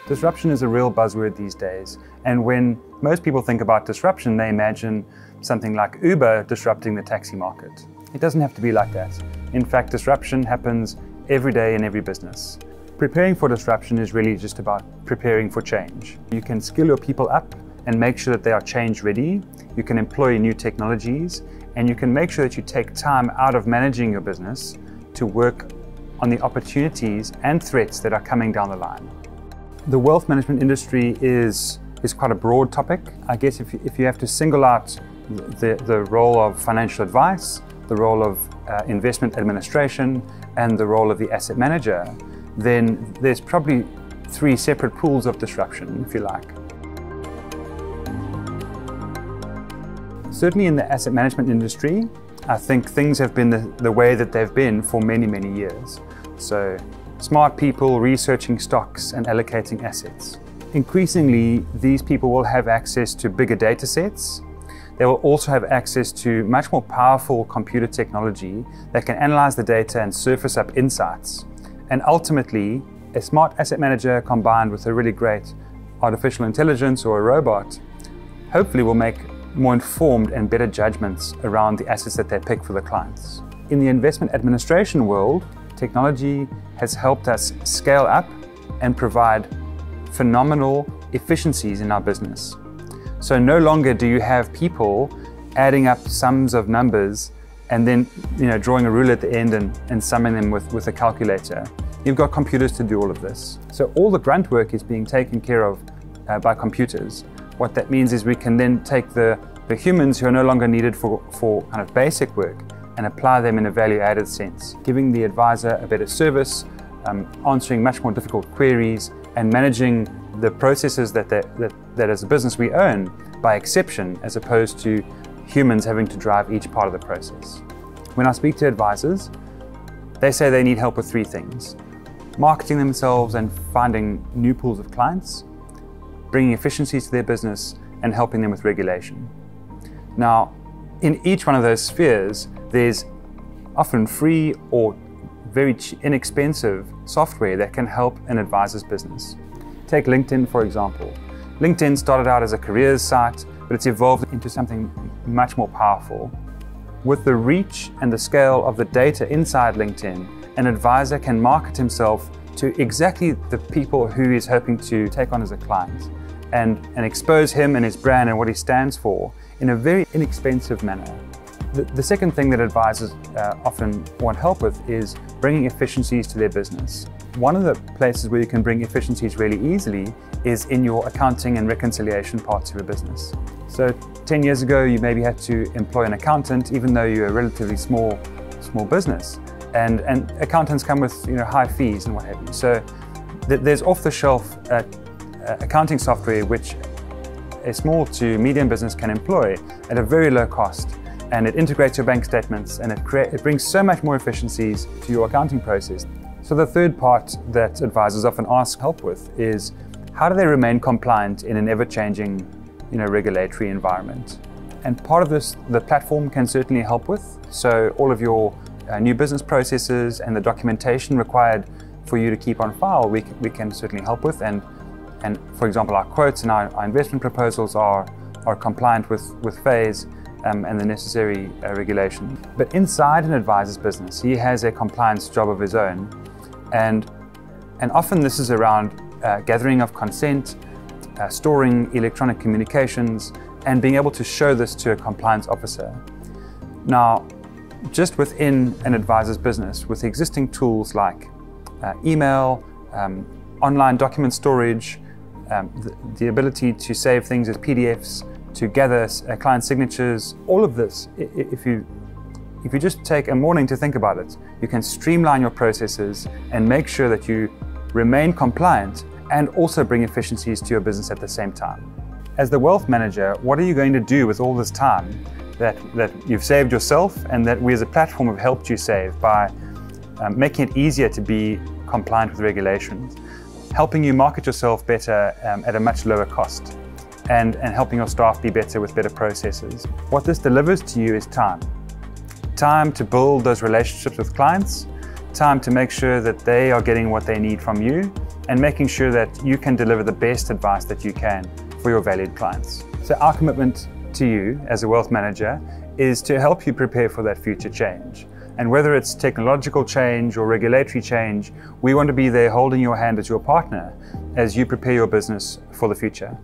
Disruption is a real buzzword these days, and when most people think about disruption, they imagine something like Uber disrupting the taxi market. It doesn't have to be like that. In fact, disruption happens every day in every business. Preparing for disruption is really just about preparing for change. You can skill your people up and make sure that they are change ready. You can employ new technologies, and you can make sure that you take time out of managing your business to work on the opportunities and threats that are coming down the line. The wealth management industry is quite a broad topic. I guess if you have to single out the role of financial advice, the role of investment administration, and the role of the asset manager, then there's probably 3 separate pools of disruption, if you like. Certainly in the asset management industry, I think things have been the way that they've been for many, many years. So smart people researching stocks and allocating assets. Increasingly, these people will have access to bigger data sets. They will also have access to much more powerful computer technology that can analyze the data and surface up insights. And ultimately, a smart asset manager combined with a really great artificial intelligence or a robot hopefully will make more informed and better judgments around the assets that they pick for the clients. In the investment administration world, technology has helped us scale up and provide phenomenal efficiencies in our business. So no longer do you have people adding up sums of numbers and then drawing a rule at the end and summing them with a calculator. You've got computers to do all of this. So all the grunt work is being taken care of by computers. What that means is we can then take the humans who are no longer needed for kind of basic work and apply them in a value-added sense, giving the advisor a better service, answering much more difficult queries, and managing the processes that as a business we own by exception, as opposed to humans having to drive each part of the process. When I speak to advisors, they say they need help with 3 things: marketing themselves and finding new pools of clients, bringing efficiencies to their business, and helping them with regulation. Now, in each one of those spheres, there's often free or very inexpensive software that can help an advisor's business. Take LinkedIn, for example. LinkedIn started out as a careers site, but it's evolved into something much more powerful. With the reach and the scale of the data inside LinkedIn, an advisor can market himself to exactly the people who he's hoping to take on as a client and expose him and his brand and what he stands for in a very inexpensive manner. The second thing that advisors often want help with is bringing efficiencies to their business. One of the places where you can bring efficiencies really easily is in your accounting and reconciliation parts of your business. So 10 years ago, you maybe had to employ an accountant, even though you're a relatively small business. And accountants come with high fees and what have you. So there's off-the-shelf accounting software which a small to medium business can employ at a very low cost. And it integrates your bank statements, and it brings so much more efficiencies to your accounting process. So the third part that advisors often ask help with is how do they remain compliant in an ever-changing regulatory environment? And part of this, the platform can certainly help with. So all of your new business processes and the documentation required for you to keep on file, we can certainly help with. And for example, our quotes and our investment proposals are compliant with phase and the necessary regulation. But inside an advisor's business, he has a compliance job of his own. And often this is around gathering of consent, storing electronic communications, and being able to show this to a compliance officer. Now, just within an advisor's business, with existing tools like email, online document storage, the ability to save things as PDFs, to gather client signatures, all of this, if you just take a morning to think about it, you can streamline your processes and make sure that you remain compliant and also bring efficiencies to your business at the same time. As the wealth manager, what are you going to do with all this time that you've saved yourself and that we as a platform have helped you save by making it easier to be compliant with regulations, helping you market yourself better at a much lower cost, and helping your staff be better with better processes. What this delivers to you is time. Time to build those relationships with clients, time to make sure that they are getting what they need from you, and making sure that you can deliver the best advice that you can for your valued clients. So our commitment to you as a wealth manager is to help you prepare for that future change. And whether it's technological change or regulatory change, we want to be there holding your hand as your partner as you prepare your business for the future.